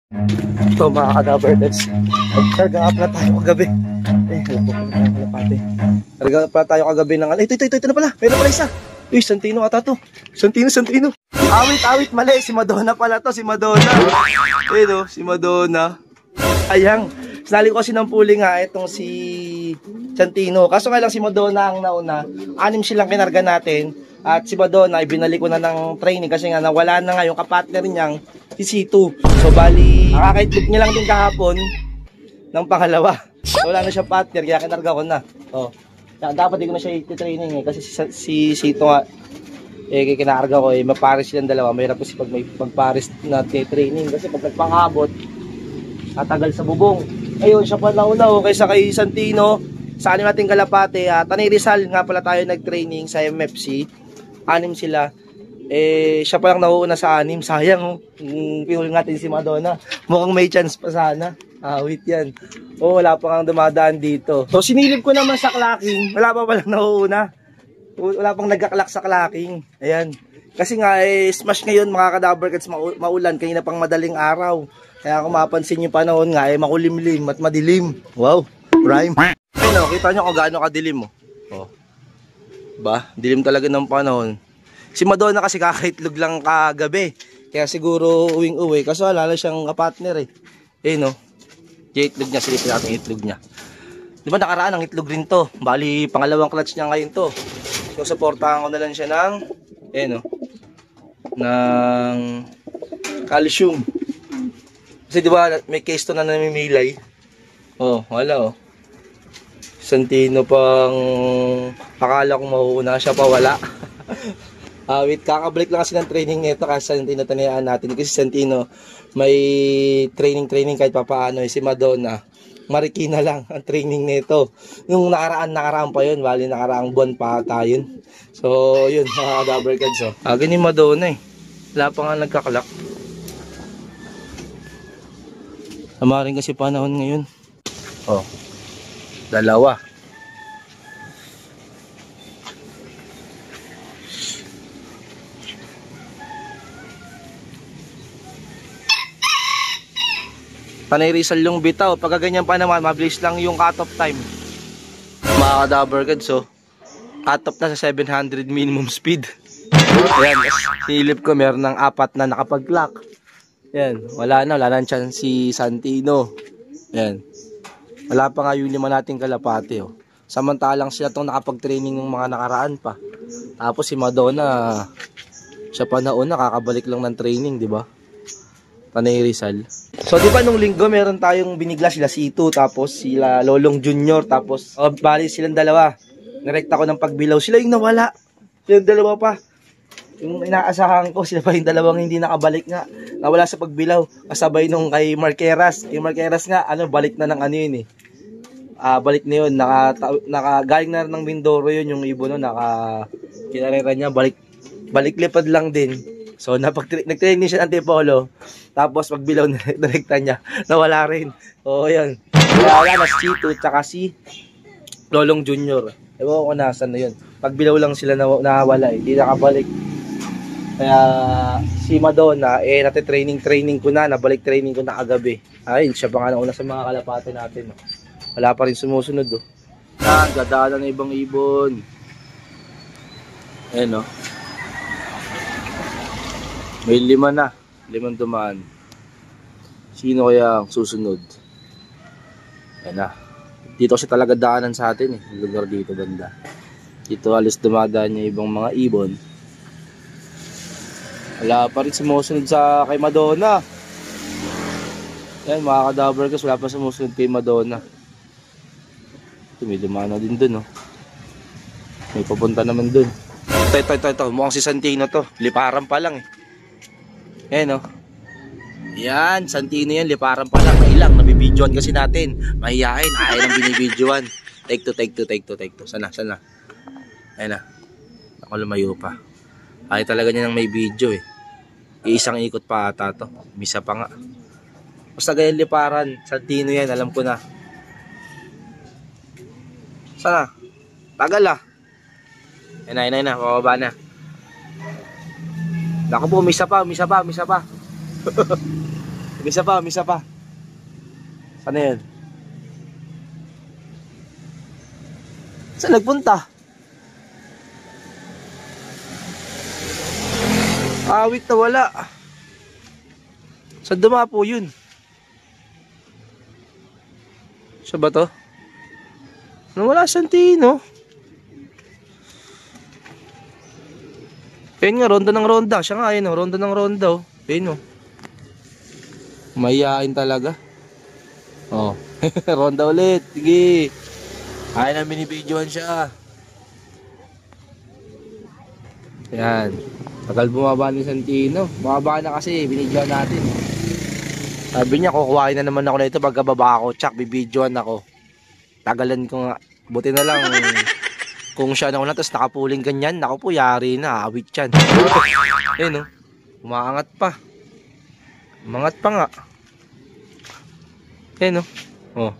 Ito mga ka-Dabarkats, karga nga pala tayo kagabi. Karga nga pala tayo kagabi ng ano. Ito na pala, meron pala isa. Uy, Santino ata to. Santino. Awit, mali. Si Madonna pala to, si Madonna. Ayun o, si Madonna. Ayang, sinali ko kasi ng puli nga itong si Santino. Kaso nga lang si Madonna ang nauna. 6 silang kinarga natin. At si Madonna, ibinalik ko na ng training kasi nga nawala na nga yung kapatner niyang si C2. So bali, nakakaitlog niya lang din kahapon ng pangalawa. So, wala na siya partner, kaya kinarga ko na. Oh. Dapat di ko na siya i-training kasi si C2 nga, kinarga ko mapares silang dalawa. Mahirap kasi pag may pagpares na training kasi pag nagpangabot, tatagal sa bubong. Ayun, siya pa nauna kaysa kay Santino. Sa anim nating kalapate, Tanay Rizal nga pala tayo nag-training sa MFC. 6 sila. Siya pa lang nauuna sa 6. Sayang, pinuli natin si Madonna. Mukhang may chance pa sana. Wait yan. Wala pa kang dumadaan dito. So, sinilip ko naman sa clacking. Wala pa palang nauuna. Wala pang nagkaklak sa clacking. Ayan. Kasi nga, smash ngayon mga ka-Dabarkats, maulan. Kanina pang madaling araw. Kaya kung mapansin yung panahon nga, makulimlim at madilim. Wow, rhyme. Ayun, kita nyo kung gaano kadilim mo. Ba, dilim talaga ng panahon. Si Madonna kasi kakaitlog lang kagabi. Kaya siguro uwing-uwi. Kasi wala na siyang partner no. Yung itlog niya, silipin natin yung itlog niya. Di ba nakaraan ang itlog rin to? Bali, pangalawang clutch niya ngayon to. So, supportahan ko na lang siya ng, ng calcium. Kasi di ba may case to na namimilay. Wala Santino pang akala kong mauuna siya pa, wala. Wait, kakabalik lang kasi ng training nito kasi Santino tanayaan natin. Kasi Santino may training kahit papaano. Si Madonna, marikina lang ang training nito. Yung nakaraan pa yun, bali nakaraang buwan pa tayo. So, yun, mga Dabarkats. Ganyan Madonna wala pa nga nagkakalak. Tama rin kasi panahon ngayon. Dalawa. Tanay Rizal yung bitaw. Pagka ganyan pa naman, mabilis lang yung cut-off time. Mga Dabarkats, cut-off na sa 700 minimum speed. Ayan, sinilip ko, meron ng 4 na nakapag-clock. Ayan, wala na chance si Santino. Ayan. Wala pa nga yung 5 nating kalapate. Samantalang sila itong nakapag-training ng mga nakaraan pa. Tapos si Madonna, siya pa nauna, kakabalik lang ng training, di ba? Tanay Rizal. So, di ba nung linggo meron tayong binigla sila C2, tapos sila Lolong Junior, tapos bali silang dalawa. Nirekta ko ng pagbilaw. Sila yung nawala. Yung dalawa pa. Yung inaasahan ko, sila pa yung dalawang hindi nakabalik nga. Nawala sa pagbilaw. Kasabay nung kay Marqueras. Yung Marqueras nga, balik na ng yun balik na yun. Galing na ng Mindoro yun, yung ibon no, kinarera niya, balik lipad lang din. So, nag-training siya ng Antipolo. Tapos, pagbilaw na direkta niya, nawala rin. Yun. Wala na si C2, tsaka si Lolong Junior. Ewan ko nasan na yun. Pagbilaw lang sila nawala hindi nakabalik. Kaya si Madonna, nati-training ko na, nabalik training ko na kagabi. Siya pa nga nauna sa mga kalapate natin. Wala pa rin sumusunod. Gadaan na ibang ibon. Ayan may 5 na. 5 dumaan. Sino kaya ang susunod? Ayan na. Dito kasi talaga daanan sa atin yung lugar dito banda. Dito halos dumadaan yung ibang mga ibon. Wala pa rin sumusunod sa kay Madonna. Yan mga ka-Dabarkats, wala pa sumusunod kay Madonna. Ito may dumaan na din dun May papunta naman dun. Ito. Mukhang si Santino to. Liparan pa lang Ayan Yan, Santino yan. Liparan pa lang. Ilang, nabibidyoan kasi natin. Mahihain. Ayaw nang binibidyoan. Take two. Sana. Ayan na. Ako lumayo pa. Ayaw talaga niya nang may video Iisang ikot pa ata to. Misa pa nga. Basta ganyan liparan. Santino yan. Alam ko na. Sana? Tagal Ayan na. Pababa na. Naku po, misa pa. Misa pa, misa pa. Saan yan? Saan nagpunta? Awit na wala. Saan dumapo yun? Siya ba to? Nawala Santino. Ayun nga, ronda ng ronda. Siya nga, ayun o, ronda ng ronda o. Ayun o. Mayayain talaga. Oh, ronda ulit. Sige. Ay na binibidyohan siya. Yan. Tagal bumaba ni Santino. Bumaba na kasi, binidyohan natin. Sabi niya, kukuhain na naman ako na ito pagkababa ako. Tsak, bibidyohan ako. Tagalan ko nga. Buti na lang kung siya na una, tapos nakapuling ganyan. Naku po, yari na. Awit yan. Ayun o. Umaangat pa. Umangat pa nga. Ayun o. Oh.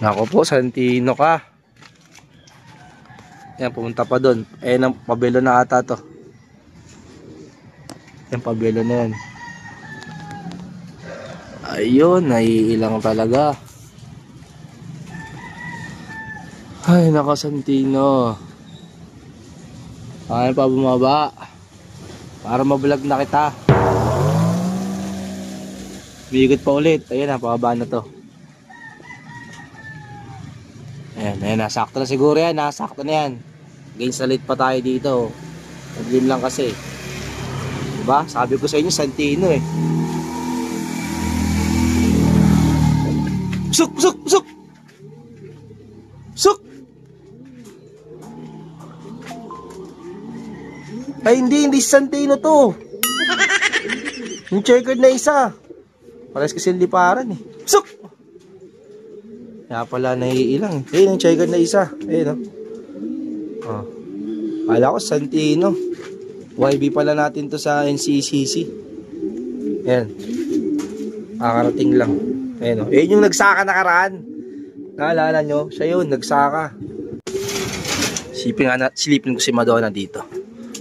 Naku po, Santino ka. Yan, pumunta pa doon. Ayun ang pabelo na ata to. Yan, pabelo na yan. Ayun, naiilang talaga. Ay, naka Santino. Ay, pa bumaba. Para mabulag na kita. Bigot pa ulit. Ayun na, pababa na to. Ayan, ayan, nasakto na siguro yan. Nasakto na yan. Against na late pa tayo dito. Nag-game lang kasi. Diba? Sabi ko sa inyo, Santino eh. Suk! Suk! Suk! Suk! Ay, hindi Santino to. Yung checkered na isa. Pares kasi liparan eh. Suk! Kaya pala naiilang. Ayun yung checkered na isa. Ayun o. Oh. Kala ko Santino. YB pala natin to sa NCCC. Ayan. Kakarating lang. Ayun o. Ayun yung nagsaka nakaraan. Naalala nyo? Siya yun, nagsaka. Silipin ko si Madonna dito.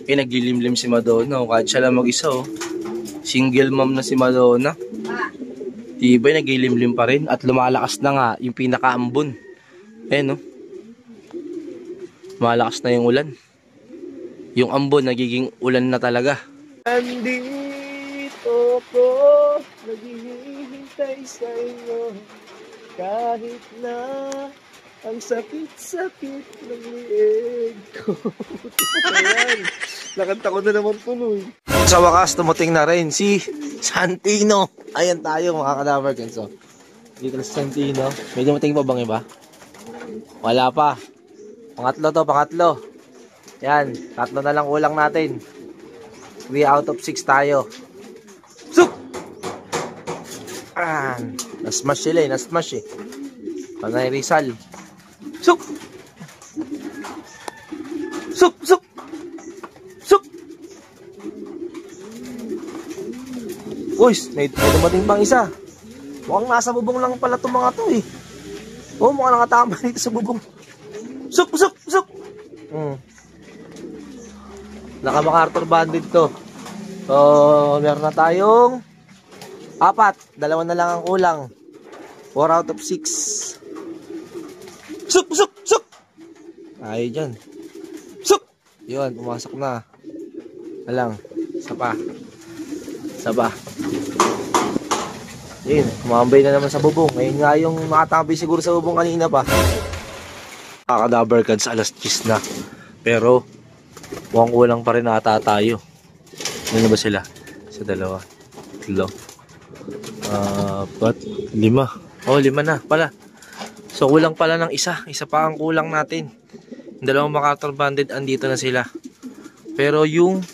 Eh, naglilimlim si Madonna. Kahit siya lang mag-isa oh. Single mom na si Madonna. Tibay, naglilimlim pa rin. At lumalakas na nga yung pinakaambon. Ayun oh. Malakas na yung ulan. Yung ambon, nagiging ulan na talaga. Andito ko, naghihintay sa inyo. Kahit na ang sakit-sakit ng liig ko. Ayan, nakanta ko na naman tuloy. Sa wakas, tumating na rin si Santino. Ayan tayo mga kadaver kanso. Dito na si Santino. May dumating pa bang iba? Wala pa. Pangatlo to, pangatlo. Yan, tatlo na lang ulang natin. 3 out of 6 tayo. Suk! Nasmash sila eh, nasmash eh. Panay Rizal. Suk! Suk! Suk! Suk! Uy, may dumating pang isa. Mukhang nasa bubong lang pala itong mga to eh. Oh, mukhang nakatama dito sa bubong. Suk! Suk! Suk! Naka-MacArthur bandit to. So, meron na tayong 4. Dalawa na lang ang kulang. 4 out of 6. Suk! Suk! Suk! Ay, dyan. Suk! Yun, pumasok na. Alang. Isa pa. Yun, kumambay na naman sa bubong. Ngayon nga yung makatabi siguro sa bubong kanina pa. Kakadaber cards alas 10 na. Pero, mukhang kulang pa rin ata tayo. Ano ba sila? Sa 2. 3. 4. 5. Oh, 5 na pala. So, kulang pala ng isa. Isa pa ang kulang natin. Yung 2 MacArthur banded, andito na sila. Pero yung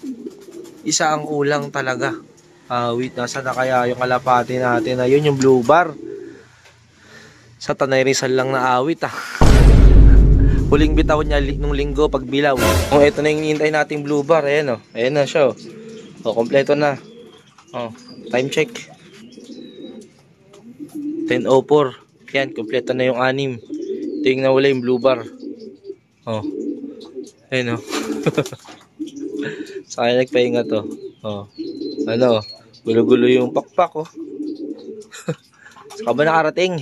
isa ang kulang talaga. Wait, nasa na kaya yung kalapati natin na yun, yung blue bar. Sa Tanay Rizal lang na awit Huling bitaw niya nung linggo pag bilaw. Kung ito na yung hinihintay nating blue bar, ayan o. Ayan na siya o. O, kompleto na. O, time check. 10:04. Yan, kompleto na yung 6. Ito yung nawala yung blue bar. O. Ayan o. Sa kanya nagpahinga to. O. Ano, gulo-gulo yung pakpak, oh. Saka ba nakarating?